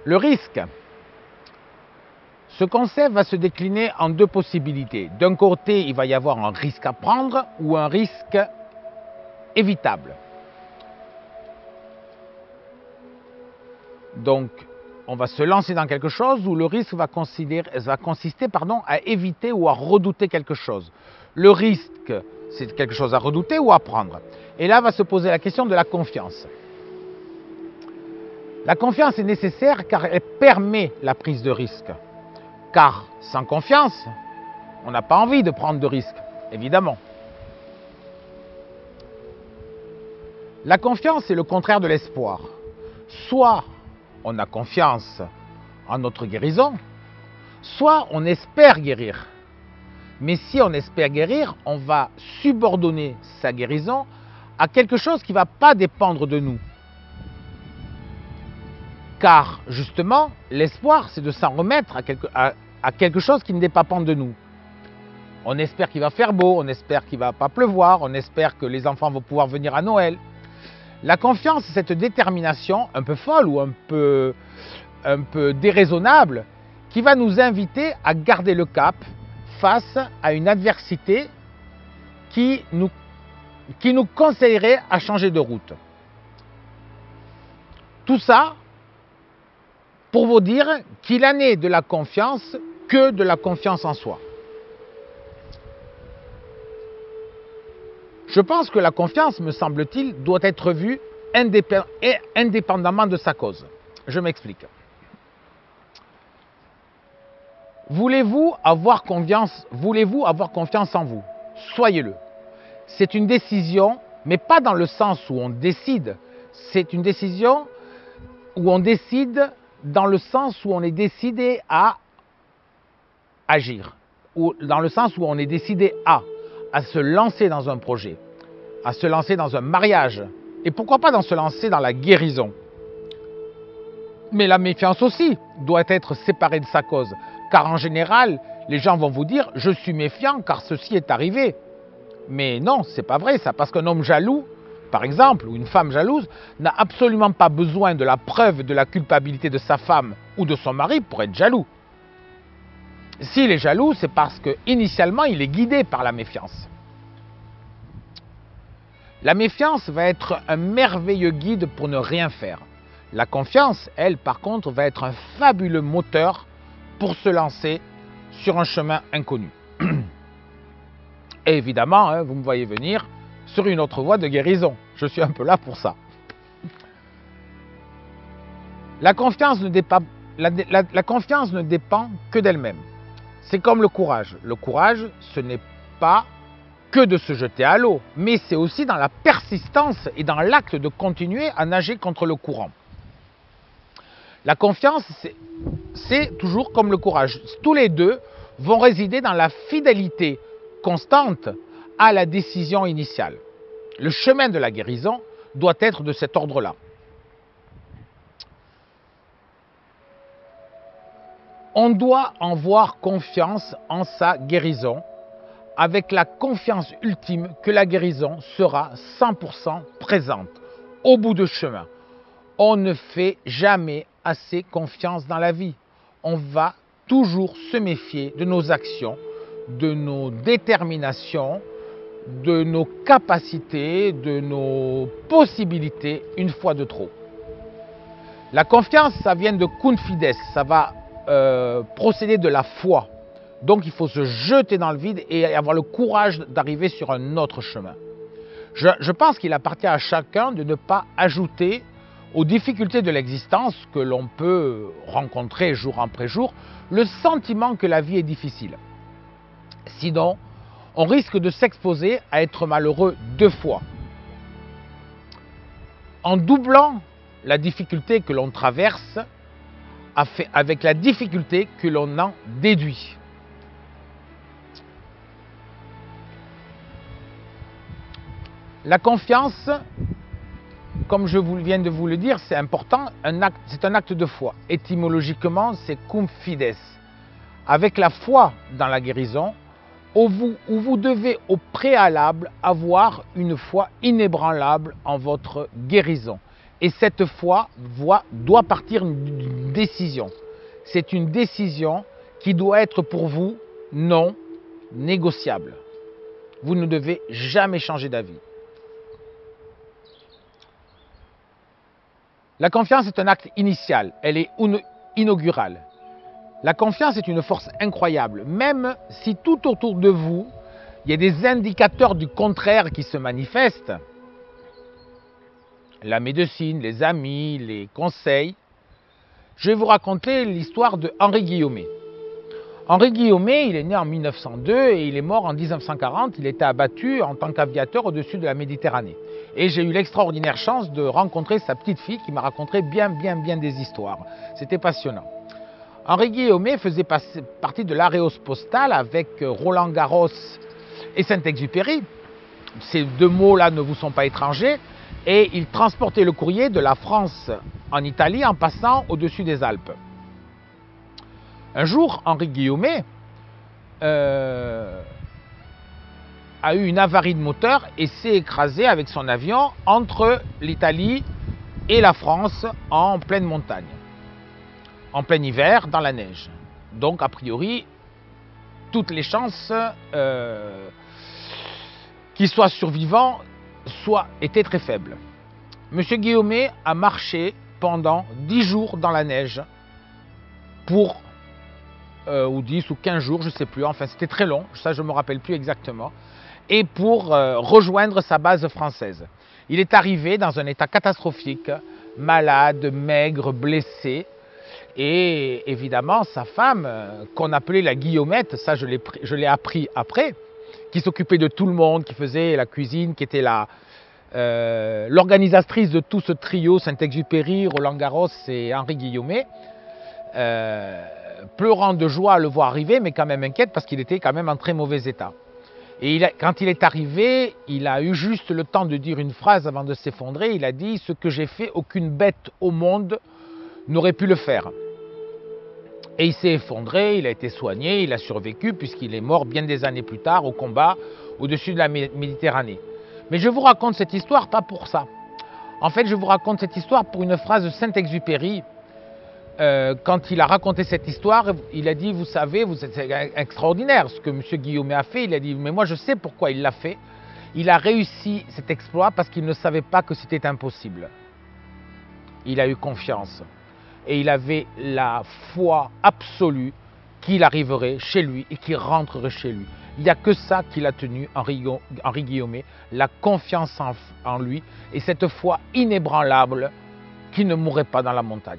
Le risque. Ce concept va se décliner en deux possibilités. D'un côté, il va y avoir un risque à prendre ou un risque évitable. Donc, on va se lancer dans quelque chose où le risque va consister à éviter ou à redouter quelque chose. Le risque, c'est quelque chose à redouter ou à prendre. Et là va se poser la question de la confiance. La confiance est nécessaire car elle permet la prise de risque. Car sans confiance, on n'a pas envie de prendre de risques, évidemment. La confiance est le contraire de l'espoir. Soit on a confiance en notre guérison, soit on espère guérir. Mais si on espère guérir, on va subordonner sa guérison à quelque chose qui ne va pas dépendre de nous. Car justement, l'espoir, c'est de s'en remettre à quelque chose qui ne dépend de nous. On espère qu'il va faire beau, on espère qu'il ne va pas pleuvoir, on espère que les enfants vont pouvoir venir à Noël. La confiance, c'est cette détermination un peu folle ou un peu déraisonnable qui va nous inviter à garder le cap face à une adversité qui nous conseillerait à changer de route. Tout ça pour vous dire qu'il en est de la confiance que de la confiance en soi. Je pense que la confiance, me semble-t-il, doit être vue indépendamment de sa cause. Je m'explique. Voulez-vous avoir confiance en vous? Soyez-le. C'est une décision, mais pas dans le sens où on décide. C'est une décision où on décide dans le sens où on est décidé à agir. Ou dans le sens où on est décidé à se lancer dans un projet, à se lancer dans un mariage. Et pourquoi pas se lancer dans la guérison. Mais la méfiance aussi doit être séparée de sa cause. Car en général, les gens vont vous dire « je suis méfiant car ceci est arrivé ». Mais non, c'est pas vrai ça, parce qu'un homme jaloux, par exemple, ou une femme jalouse, n'a absolument pas besoin de la preuve de la culpabilité de sa femme ou de son mari pour être jaloux. S'il est jaloux, c'est parce qu'initialement, il est guidé par la méfiance. La méfiance va être un merveilleux guide pour ne rien faire. La confiance, elle, par contre, va être un fabuleux moteur pour se lancer sur un chemin inconnu. Et évidemment, vous me voyez venir sur une autre voie de guérison. Je suis un peu là pour ça. La confiance ne dépend que d'elle-même. C'est comme le courage. Le courage, ce n'est pas que de se jeter à l'eau, mais c'est aussi dans la persistance et dans l'acte de continuer à nager contre le courant. La confiance, c'est toujours comme le courage. Tous les deux vont résider dans la fidélité constante à la décision initiale. Le chemin de la guérison doit être de cet ordre-là. On doit avoir confiance en sa guérison, avec la confiance ultime que la guérison sera 100% présente au bout du chemin. On ne fait jamais assez confiance dans la vie. On va toujours se méfier de nos actions, de nos déterminations, de nos capacités, de nos possibilités, une fois de trop. La confiance, ça vient de confides, ça va procéder de la foi. Donc il faut se jeter dans le vide et avoir le courage d'arriver sur un autre chemin. Je pense qu'il appartient à chacun de ne pas ajouter aux difficultés de l'existence que l'on peut rencontrer jour après jour, le sentiment que la vie est difficile. Sinon, on risque de s'exposer à être malheureux deux fois. En doublant la difficulté que l'on traverse avec la difficulté que l'on en déduit. La confiance, comme je viens de vous le dire, c'est important, c'est un acte de foi. Étymologiquement, c'est cum fides. Avec la foi dans la guérison, où vous devez au préalable avoir une foi inébranlable en votre guérison. Et cette foi doit partir d'une décision. C'est une décision qui doit être pour vous non négociable. Vous ne devez jamais changer d'avis. La confiance est un acte initial, elle est inaugurale. La confiance est une force incroyable, même si tout autour de vous, il y a des indicateurs du contraire qui se manifestent. La médecine, les amis, les conseils. Je vais vous raconter l'histoire de Henri Guillaumet. Henri Guillaumet, il est né en 1902 et il est mort en 1940. Il était abattu en tant qu'aviateur au-dessus de la Méditerranée. Et j'ai eu l'extraordinaire chance de rencontrer sa petite fille qui m'a raconté bien des histoires. C'était passionnant. Henri Guillaumet faisait partie de l'Aréos postal avec Roland Garros et Saint-Exupéry. Ces deux mots-là ne vous sont pas étrangers. Et il transportait le courrier de la France en Italie en passant au-dessus des Alpes. Un jour, Henri Guillaumet a eu une avarie de moteur et s'est écrasé avec son avion entre l'Italie et la France en pleine montagne, en plein hiver, dans la neige. Donc, a priori, toutes les chances qu'il soit survivant étaient très faibles. Monsieur Guillaumet a marché pendant 10 jours dans la neige pour, ou 10 ou 15 jours, je ne sais plus, enfin c'était très long, ça je ne me rappelle plus exactement, et pour rejoindre sa base française. Il est arrivé dans un état catastrophique, malade, maigre, blessé, et évidemment sa femme, qu'on appelait la Guillaumette, ça je l'ai appris après, qui s'occupait de tout le monde, qui faisait la cuisine, qui était l'organisatrice de tout ce trio, Saint-Exupéry, Roland Garros et Henri Guillaumet, pleurant de joie à le voir arriver, mais quand même inquiète parce qu'il était quand même en très mauvais état. Et quand il est arrivé, il a eu juste le temps de dire une phrase avant de s'effondrer. Il a dit « Ce que j'ai fait, aucune bête au monde n'aurait pu le faire ». Et il s'est effondré, il a été soigné, il a survécu puisqu'il est mort bien des années plus tard au combat au-dessus de la Méditerranée. Mais je vous raconte cette histoire pas pour ça. En fait, je vous raconte cette histoire pour une phrase de Saint-Exupéry. Quand il a raconté cette histoire, il a dit, vous savez, c'est extraordinaire ce que M. Guillaumet a fait. Il a dit, mais moi je sais pourquoi il l'a fait. Il a réussi cet exploit parce qu'il ne savait pas que c'était impossible. Il a eu confiance. Et il avait la foi absolue qu'il arriverait chez lui et qu'il rentrerait chez lui. Il n'y a que ça qu'il a tenu, Henri Guillaumet, la confiance en lui et cette foi inébranlable qui ne mourrait pas dans la montagne.